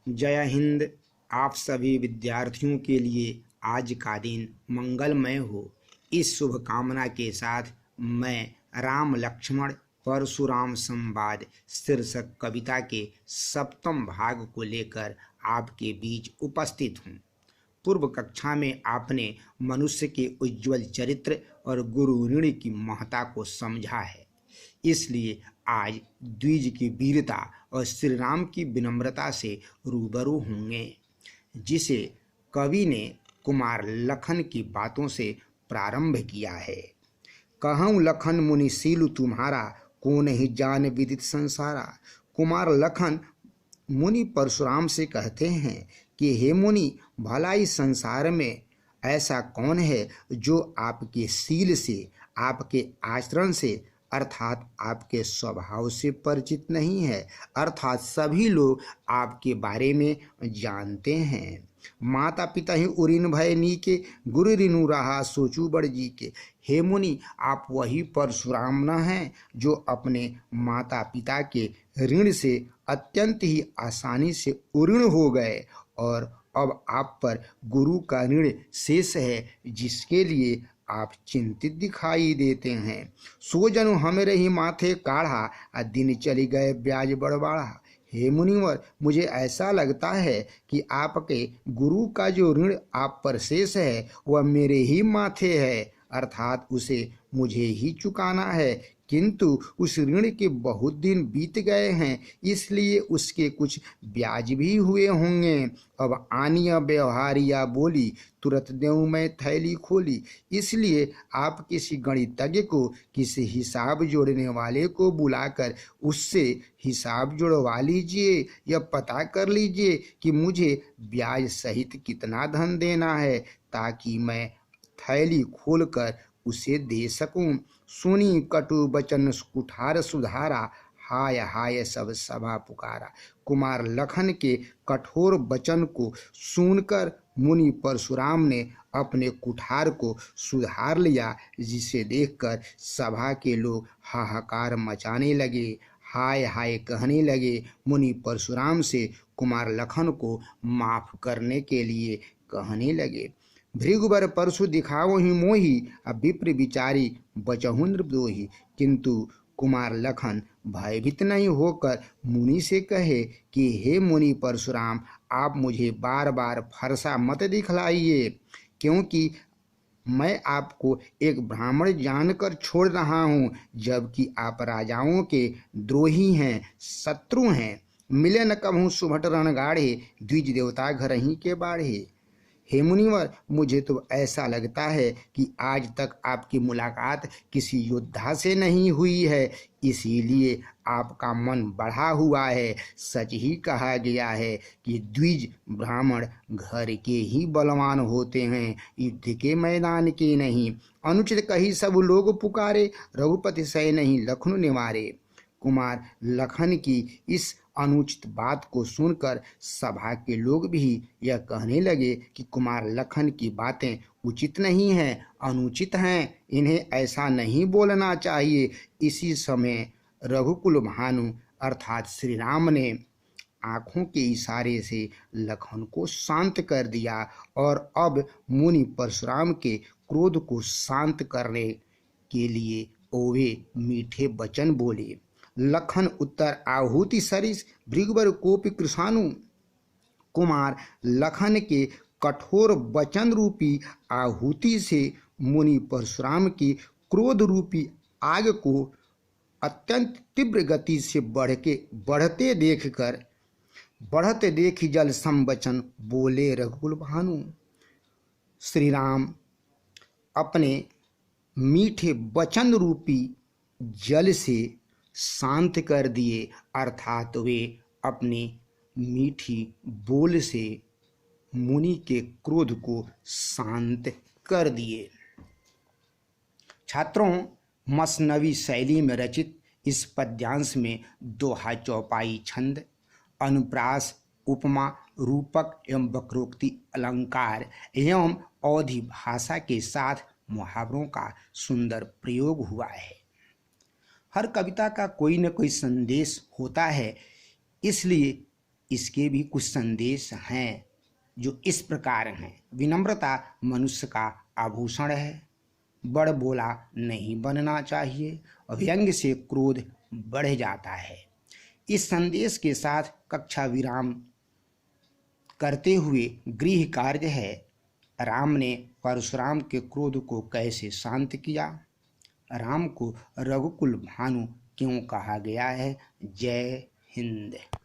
जय हिंद। आप सभी विद्यार्थियों के लिए आज का दिन मंगलमय हो, इस शुभकामना के साथ मैं राम लक्ष्मण परशुराम संवाद शीर्षक कविता के सप्तम भाग को लेकर आपके बीच उपस्थित हूँ। पूर्व कक्षा में आपने मनुष्य के उज्ज्वल चरित्र और गुरु ऋण की महत्ता को समझा है, इसलिए आज द्विज की वीरता और श्री राम की विनम्रता से रूबरू होंगे, जिसे कवि ने कुमार लखन की बातों से प्रारंभ किया है। कहूँ लखन मुनि सीलु तुम्हारा, को नहीं जान विदित संसारा। कुमार लखन मुनि परशुराम से कहते हैं कि हे मुनि, भला इस संसार में ऐसा कौन है जो आपके शील से, आपके आचरण से अर्थात आपके स्वभाव से परिचित नहीं है। अर्थात सभी लोग आपके बारे में जानते हैं। माता पिता ही उरिन भय नीके, गुरु रिनु रहा सोचू बड़ जी के। हे मुनि, आप वही परशुराम न हैं जो अपने माता पिता के ऋण से अत्यंत ही आसानी से उऋण हो गए और अब आप पर गुरु का ऋण शेष है, जिसके लिए आप चिंतित दिखाई देते हैं। सो जनु हमें ही माथे काढ़ा, दिन चली गए ब्याज बढ़वाड़ा। हे मुनिवर, मुझे ऐसा लगता है कि आपके गुरु का जो ऋण आप पर शेष है वह मेरे ही माथे है, अर्थात उसे मुझे ही चुकाना है। किंतु उस ऋण के बहुत दिन बीत गए हैं, इसलिए उसके कुछ ब्याज भी हुए होंगे। अब आनिया व्यवहारिया बोली, तुरंत देऊँ मैं थैली खोली। इसलिए आप किसी गणितज्ञ को, किसी हिसाब जोड़ने वाले को बुलाकर उससे हिसाब जोड़वा लीजिए या पता कर लीजिए कि मुझे ब्याज सहित कितना धन देना है, ताकि मैं थैली खोलकर उसे दे सकूं। सुनी कटु बचन कुठार सुधारा, हाय हाय सब सभा पुकारा। कुमार लखन के कठोर वचन को सुनकर मुनि परशुराम ने अपने कुठार को सुधार लिया, जिसे देखकर सभा के लोग हाहाकार मचाने लगे, हाय हाय कहने लगे। मुनि परशुराम से कुमार लखन को माफ करने के लिए कहने लगे। भृगुबर परशु दिखाओ ही मोही, अब विप्र विचारी बचहु नृपदोही। किंतु कुमार लखन भयभीत नहीं होकर मुनि से कहे कि हे मुनि परशुराम, आप मुझे बार बार फरसा मत दिखलाइए, क्योंकि मैं आपको एक ब्राह्मण जानकर छोड़ रहा हूँ, जबकि आप राजाओं के द्रोही हैं, शत्रु हैं। मिले न कभू सुभट रणगाढ़े, द्विज देवता घर ही के बाढ़े। हे मुनिवर, मुझे तो ऐसा लगता है कि आज तक आपकी मुलाकात किसी योद्धा से नहीं हुई है, इसीलिए आपका मन बढ़ा हुआ है। सच ही कहा गया है कि द्विज ब्राह्मण घर के ही बलवान होते हैं, युद्ध के मैदान के नहीं। अनुचित कही सब लोग पुकारे, रघुपति सह नहीं लखन निवारे। कुमार लखन की इस अनुचित बात को सुनकर सभा के लोग भी यह कहने लगे कि कुमार लखन की बातें उचित नहीं हैं, अनुचित हैं, इन्हें ऐसा नहीं बोलना चाहिए। इसी समय रघुकुल भानु अर्थात श्री राम ने आंखों के इशारे से लखन को शांत कर दिया और अब मुनि परशुराम के क्रोध को शांत करने के लिए ओवे मीठे वचन बोले। लखन उत्तर आहुति सरिस, भृगुबर कोपि कृशानु। कुमार लखन के कठोर वचन रूपी आहुति से मुनि परशुराम की क्रोध रूपी आग को अत्यंत तीव्र गति से बढ़ते देखी जल संवचन बोले रघुकुल भानु। श्री राम अपने मीठे वचन रूपी जल से शांत कर दिए, अर्थात वे अपनी मीठी बोल से मुनि के क्रोध को शांत कर दिए। छात्रों, मसनवी शैली में रचित इस पद्यांश में दोहा, चौपाई, छंद, अनुप्रास, उपमा, रूपक एवं वक्रोक्ति, अलंकार एवं अवधि भाषा के साथ मुहावरों का सुंदर प्रयोग हुआ है। हर कविता का कोई न कोई संदेश होता है, इसलिए इसके भी कुछ संदेश हैं जो इस प्रकार हैं। विनम्रता मनुष्य का आभूषण है। बड़ बोला नहीं बनना चाहिए। व्यंग्य से क्रोध बढ़ जाता है। इस संदेश के साथ कक्षा विराम करते हुए गृह कार्य है, राम ने परशुराम के क्रोध को कैसे शांत किया। राम को रघुकुल भानु क्यों कहा गया है। जय हिंद।